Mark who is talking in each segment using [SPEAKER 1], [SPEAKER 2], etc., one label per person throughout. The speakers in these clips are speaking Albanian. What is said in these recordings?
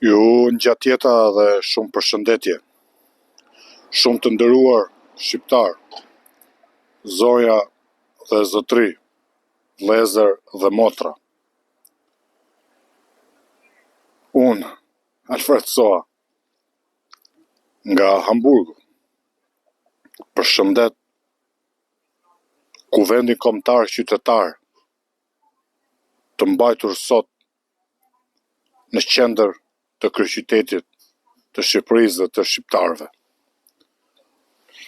[SPEAKER 1] Ju ngjatjeta dhe shumë përshëndetje. Shumë të nderuar shqiptar, zoja dhe zotri, vëllezër dhe motra. Unë, Alfred Soa, nga Hamburgu, përshëndet Kuvendin Kombëtar Qytetar, të mbajtur sot në qendër të kryeqytetit të Shqipërisë dhe të shqiptarëve.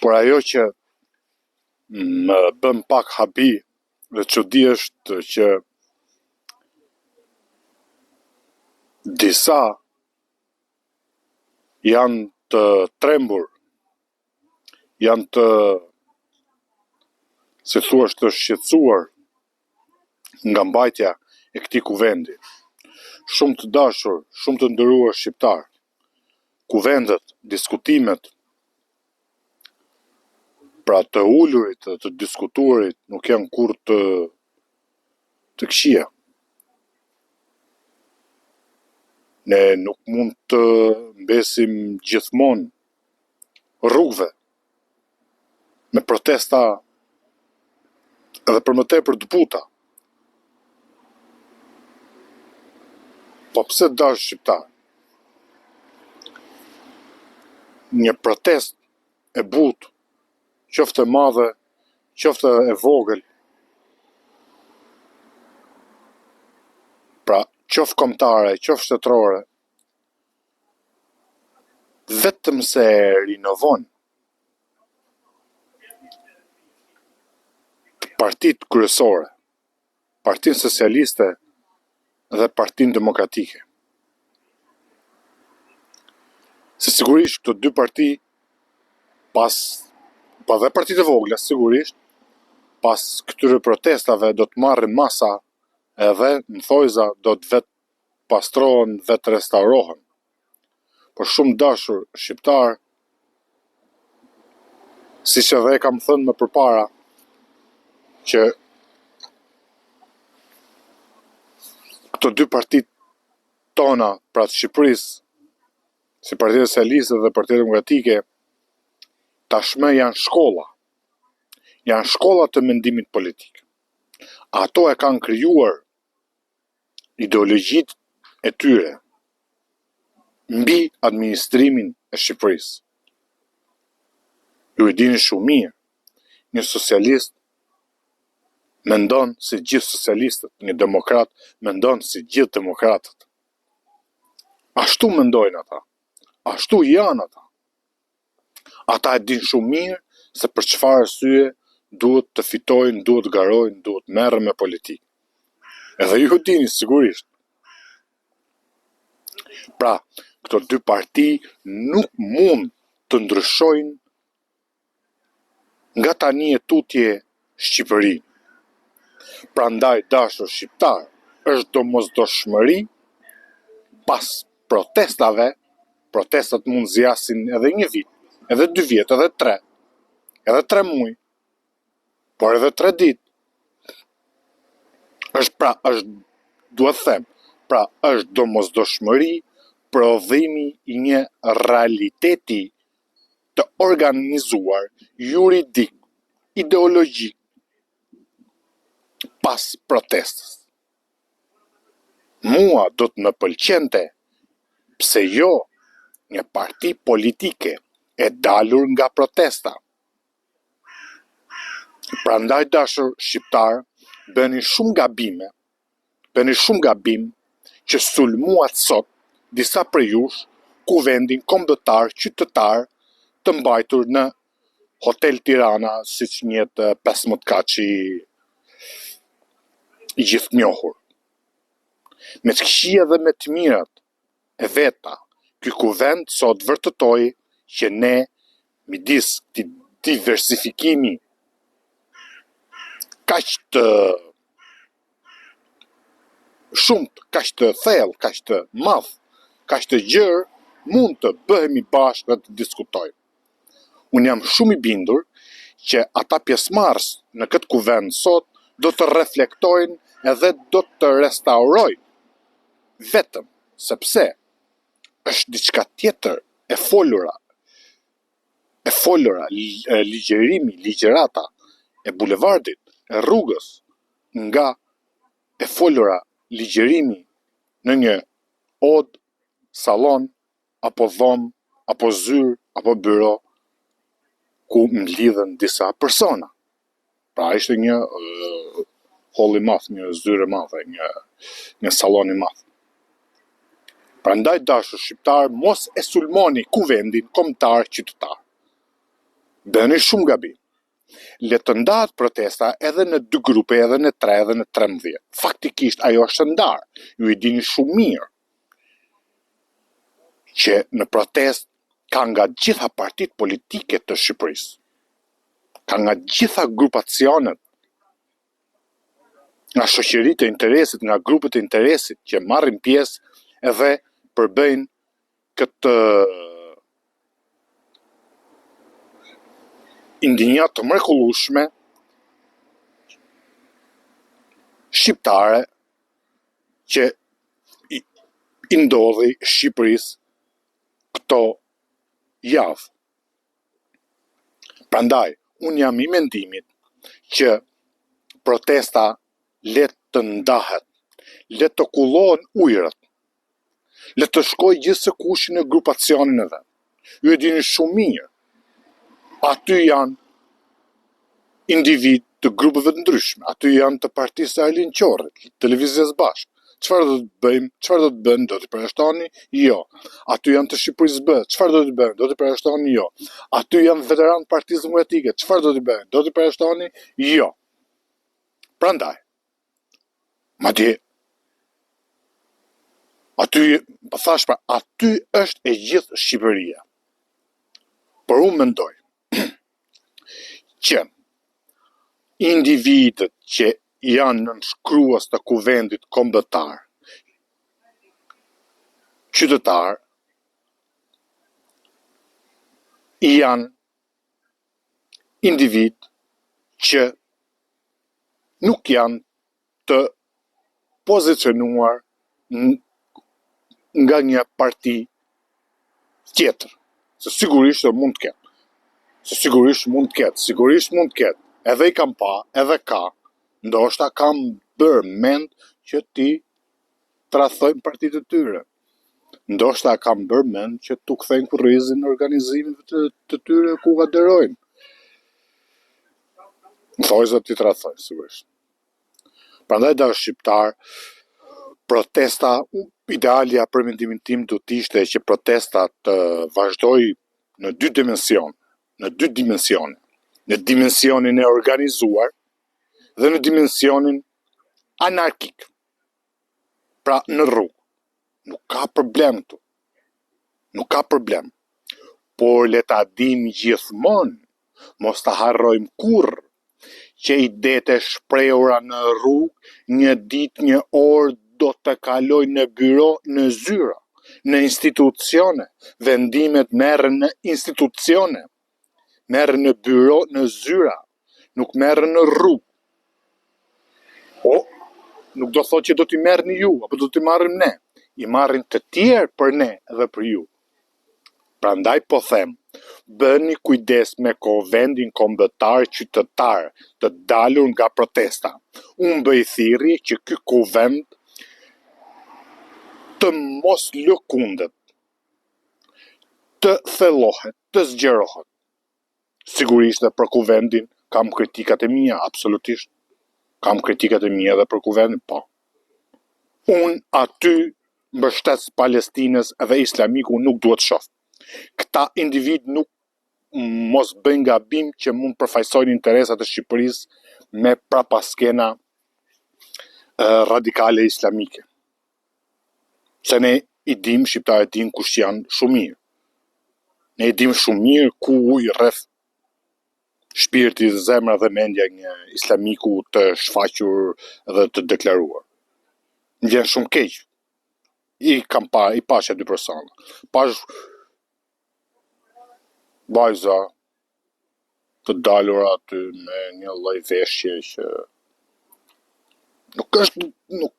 [SPEAKER 1] Por ajo që më bën pak habi dhe çudi është që disa janë të trembur, janë të, si thua, të shqetësuar nga mbajtja e këtij kuvendi. Shumë të dashur, shumë të nderuar shqiptar, kuvendet, diskutimet, pra të ulurit dhe të diskutuarit nuk janë kurrë të këqija. Ne nuk mund të mbesim gjithmonë rrugëve me protesta edhe për më tepër të buta. Po pse dash shqiptar? Një protest e butë, qoftë e madhe, qoftë e vogël, pra qoftë kombëtare, qoftë shtetërore, vetëm se rinovon partitë kryesore, Partinë Socialiste dhe Partinë Demokratike. Se sigurisht këto dy parti, pa dhe partitë e vogla, sigurisht, pas këtyre protestave do të marrin masa edhe në thojza do të vetë pastrohen, vetë restaurohen. Por shumë dashur shqiptar, siç edhe e kam thënë më përpara, që këto dy partit tona, pra të Shqipërisë, si Partia Socialiste dhe Partia Demokratike, tashmë janë shkolla. Janë shkolla të mendimit politik. Ato e kanë krijuar ideologjitë e tyre mbi administrimin e Shqipërisë. Ju e dini shumë mirë, një socialist mendon si gjithë socialistët, një demokrat mendon si gjithë demokratët. Ashtu mendojnë ata. Ashtu janë ata. Ata e dinë shumë mirë se për çfarë arsye duhet të fitojnë, duhet të garojnë, duhet merren me politikë. Edhe ju dini sigurisht. Pra, këto dy parti nuk mund të ndryshojnë nga tani e tutje Shqipërinë. Prandaj dashur shqiptar, është domosdoshmëri pas protestave, protestat mund zgjasin edhe një vit, edhe 2 vjet, edhe 3, edhe 3 muaj, por edhe 3 ditë. Është domosdoshmëri prodhimi i një realiteti të organizuar, juridik, ideologjik, pas protestës. Mua do të më pëlqente, pse jo, një parti politike e dalur nga protesta. Prandaj dashur shqiptar, bëni shumë gabim që sulmuat sot disa prej jush Kuvendin Kombëtar Qytetar të mbajtur në Hotel Tirana, siç njihet 15 kaçi i gjithnjohur. Me të këqija dhe me të mirat e veta, ky kuvend sot vërtetoi që ne, midis këtij diversifikimi kaq të shumt, kaq të thellë, kaq të madh, kaq të gjerë, mund të bëhemi bashkë dhe të diskutojmë. Unë jam shumë i bindur që ata pjesëmarrës në këtë kuvend sot do të reflektojnë edhe do të restaurojnë vetëm sepse është diçka tjetër e folura, ligjerimi, ligjerata e bulevardit, e rrugës, nga e folura ligjerimi në një odë, salon, apo dhomë, apo zyrë, apo byro, ku mlidhen disa persona. Pra ishte një hall i madh, një zyrë e madhe, një salon i madh. Prandaj dashur shqiptar, mos e sulmoni kuvendin kombëtar qytetar. Bëni shumë gabim. Le të ndahet protesta edhe në 2 grupe, edhe në 3, edhe në 13. Faktikisht ajo është ndarë. Ju i dini shumë mirë që në protest ka nga gjitha partitë politike të Shqipërisë. Ka nga gjitha grupacionet, nga shoqëritë e interesit, nga grupet e interesit që marrin pjesë edhe përbëjnë këtë indinjat të mrekullueshme shqiptare që i ndodhi Shqipërisë këto javë. Prandaj, unë jam i mendimit që protesta le të ndahet, le të kullohen ujërat, le të shkoj gjithse kush në grupacionin e vet. Ju e dini shumë mirë. Aty janë individ të grupeve të ndryshme, aty janë të partisë së Arlin Qorrit, Televizjes Bashkë. Çfarë do të bëjmë? Çfarë do të bëjmë? Do t'i përjashtoni? Jo. Aty janë të Shqipërisë B. Çfarë do të bëjmë? Do t'i përjashtoni? Jo. Aty janë veteranë të Partisë Demokratike. Çfarë do t'i bëjmë? Do t'i përjashtoni? Jo. Prandaj, madje aty, aty është e gjithë Shqipëria. Por unë mendoj që individët që janë nënshkruas të kuvendit kombëtar, qytetar, janë individ që nuk janë të pozicionuar nga një parti tjetër. Se sigurisht mund të ketë. Sigurisht mund të ketë. Edhe i kam pa, edhe ka, ndoshta kam bërë mend që ti tradhojnë partitë të tyre. Ndoshta kam bërë mend që tu kthejnë kurrizin në organizimet të tyre ku aderojnë. Më thoj se ti tradhojnë, sigurisht. Prandaj dash shqiptar, protesta, idealja për mendimin tim do të ishte që protesta të vazhdoj në 2 dimensione, në dimensionin e organizuar dhe në dimensionin anarkik. Pra në rrugë. Nuk ka problem këtu. Nuk ka problem. Por le ta dim gjithmonë, mos ta harrojmë kurrë, që idetë e shprehura në rrugë, një ditë, një orë do të kaloj në byro, në zyra, në institucione. Vendimet merren në institucione. Merren në byro, në zyra, nuk merren në rrugë. Nuk do thotë që do t'i merrni ju, apo do t'i marrim ne. I marrin të tjerë për ne dhe për ju. Prandaj po them, bëni kujdes me kuvendin kombëtar qytetar të dalur nga protesta. Unë bëj thirrje që ky kuvend të mos lëkundet, të thellohet, të zgjerohet. Sigurisht dhe për kuvendin kam kritikat e mia, absolutisht. Kam kritikat e mia dhe për kuvendin, po. Unë aty mbështes Palestinës dhe Islamiku nuk duhet shoh. Këta individ nuk mos bëjnë gabim që mund përfaqësojnë interesat e Shqipërisë me prapaskena radikale islamike. Se ne i dim, shqiptarët din kush janë shumë mirë. Ne i dim shumë mirë ku i rreth shpirti, zemra dhe mendja një islamiku të shfaqur dhe të deklaruar. Më vjen shumë keq. I pash 2 persona. Pash vajza të dalur aty me një lloj veshje që Nuk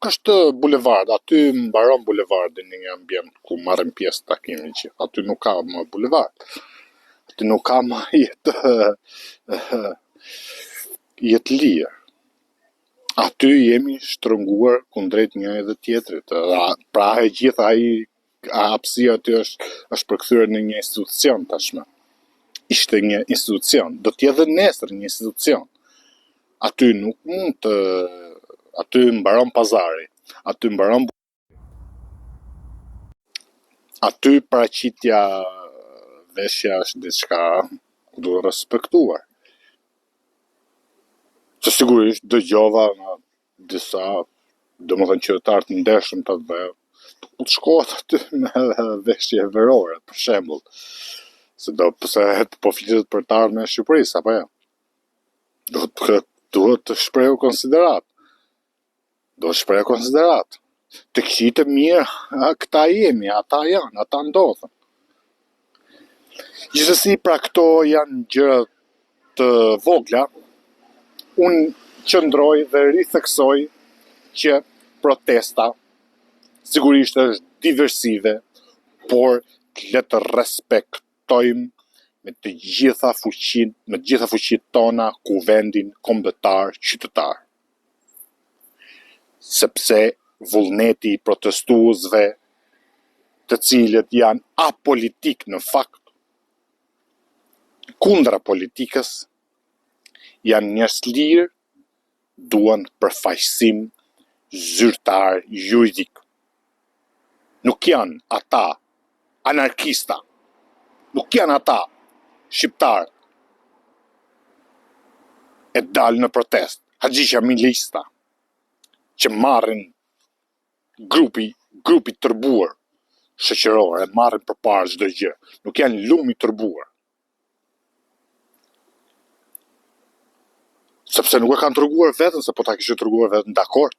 [SPEAKER 1] është bulevard, aty mbaron bulevardi në një ambient ku marrim pjesë takimin që aty nuk ka më bulevard. Aty nuk ka më jetë lirë. Aty jemi shtrënguar kundrejt njëri dhe tjetrit. Pra e gjitha hapësia aty është përkthyer në një institucion tashmë. Ishte një institucion, do t'jetë dhe nesër një institucion. Aty nuk mund të aty mbaron pazari, aty mbaron aty paraqitja veshja është diçka ku duhet respektuar. Se sigurisht dëgjova nga disa, domethënë qytetarë të ndershëm të dhe ku të shkohet aty me veshje verore, për shembull. Pse po flitet për të ardhmen e Shqipërisë apo jo? Duhet të shprehu konsiderat. Të këqijtë mirë, këta jemi, ata janë, ata ndodhen. Gjithsesi, pra këto janë gjëra të vogla. Unë qëndroj dhe ritheksoj që protesta sigurisht është diversive, por le të respektojmë me të gjitha fuqitë tona kuvendin kombëtar qytetar. Sepse vullneti i protestuesve, të cilët janë apolitik në fakt, kundra politikës, janë njerëz lirë, duan përfaqësim zyrtar juridik. Nuk janë ata anarkista, nuk janë ata shqiptarë e dalë në protest, haxhiqamilista, që marrin grupi tërbuar shoqëror, e marrin përpara çdo gjë. Nuk janë lumi tërbuar. Sepse nuk e kanë treguar veten, se po ta kishin treguar veten dakord.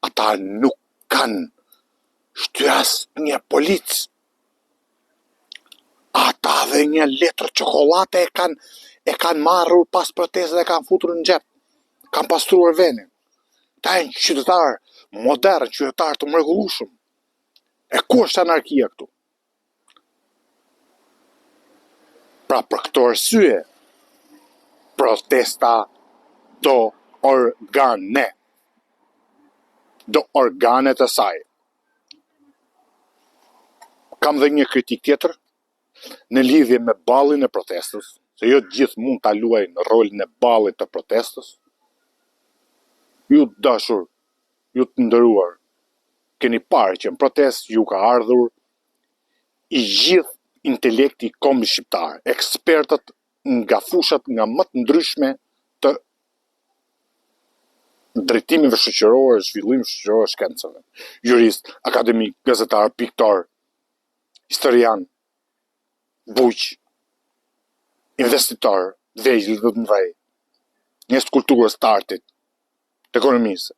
[SPEAKER 1] Ata nuk kanë shtyr asnjë polic. Ata dhe një letër çokollate e kanë marrur pas protestës dhe e kanë futur në xhep. Kanë pastruar vendin. Ta e një qytetar modern, qytetar të mrekullueshëm. E ku është anarkia këtu? Pra për këto arsye, protesta do organe të saj. Kam dhe një kritik tjetër në lidhje me ballin e protestës, se jo gjithë mund ta luajnë rolin e ballit të protestës. Ju dashur, ju të nderuar, keni parë që në protestë ju ka ardhur i gjithë intelekti i kombit shqiptar, ekspertët nga fushat nga më të ndryshme të drejtimeve shoqërore, zhvillimit shoqëror, shkencave. Jurist, akademik, gazetar, piktor, historian, buq, investitor, vegjël dhe të mëdhej, njerëz të kulturës, të artit, të ekonomisë,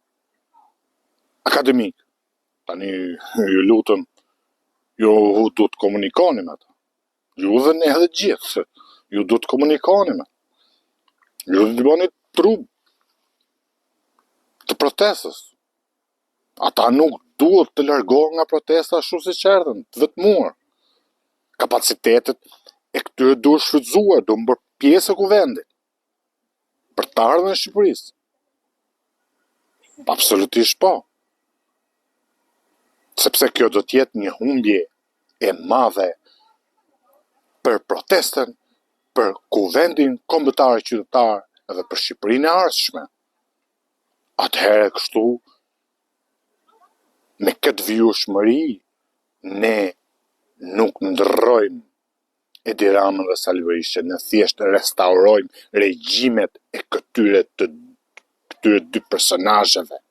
[SPEAKER 1] akademik. Tani ju lutem, ju duhet të komunikoni me ata. Ju dhe ne edhe gjithë, ju duhet të komunikoni me ata. Ju duhet të bëni trup të protestës. Ata nuk duhet të largohen nga protesta ashtu siç erdhën, të vetmuar. Kapacitetet e këtyre duhet shfrytzuar, duhet bërë pjesë e kuvendit për të ardhmen e Shqipërisë. Absolutisht po. Sepse kjo do t'jetë një humbje e madhe për protestën, për kuvendin kombëtar qytetar edhe për Shqipërinë e ardhshme. Atëherë kështu, me këtë vjushmëri, ne nuk ndrrojmë Edi Ramën dhe Sali Berishën, ne thjesht restaurojmë regjimet e këtyre dy personazheve.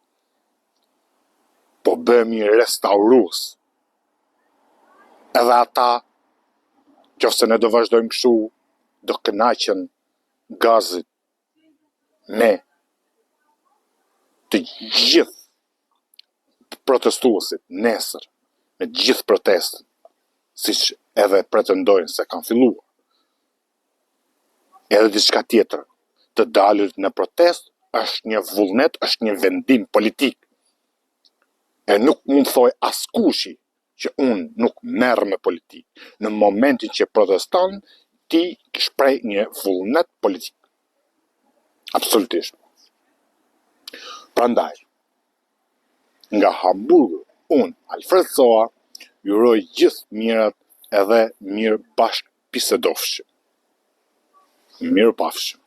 [SPEAKER 1] Po bëhemi restaurues. Edhe ata, qofse ne do vazhdojmë kështu, do kënaqen gazit me të gjithë protestuesit nesër, me të gjithë protestën, siç edhe pretendojnë se kanë filluar. Edhe diçka tjetër, të dalur në protestë është një vullnet, është një vendim politik. E nuk mund thoj askushi që unë nuk merr me politikë. Në momentin që proteston, ti shpreh një vullnet politik. Absolutisht. Prandaj, nga Hamburgu, unë, Alfred Soa, ju uroj gjithë mirat edhe mirë bashkë bisedofshëm. Mirë pafshëm.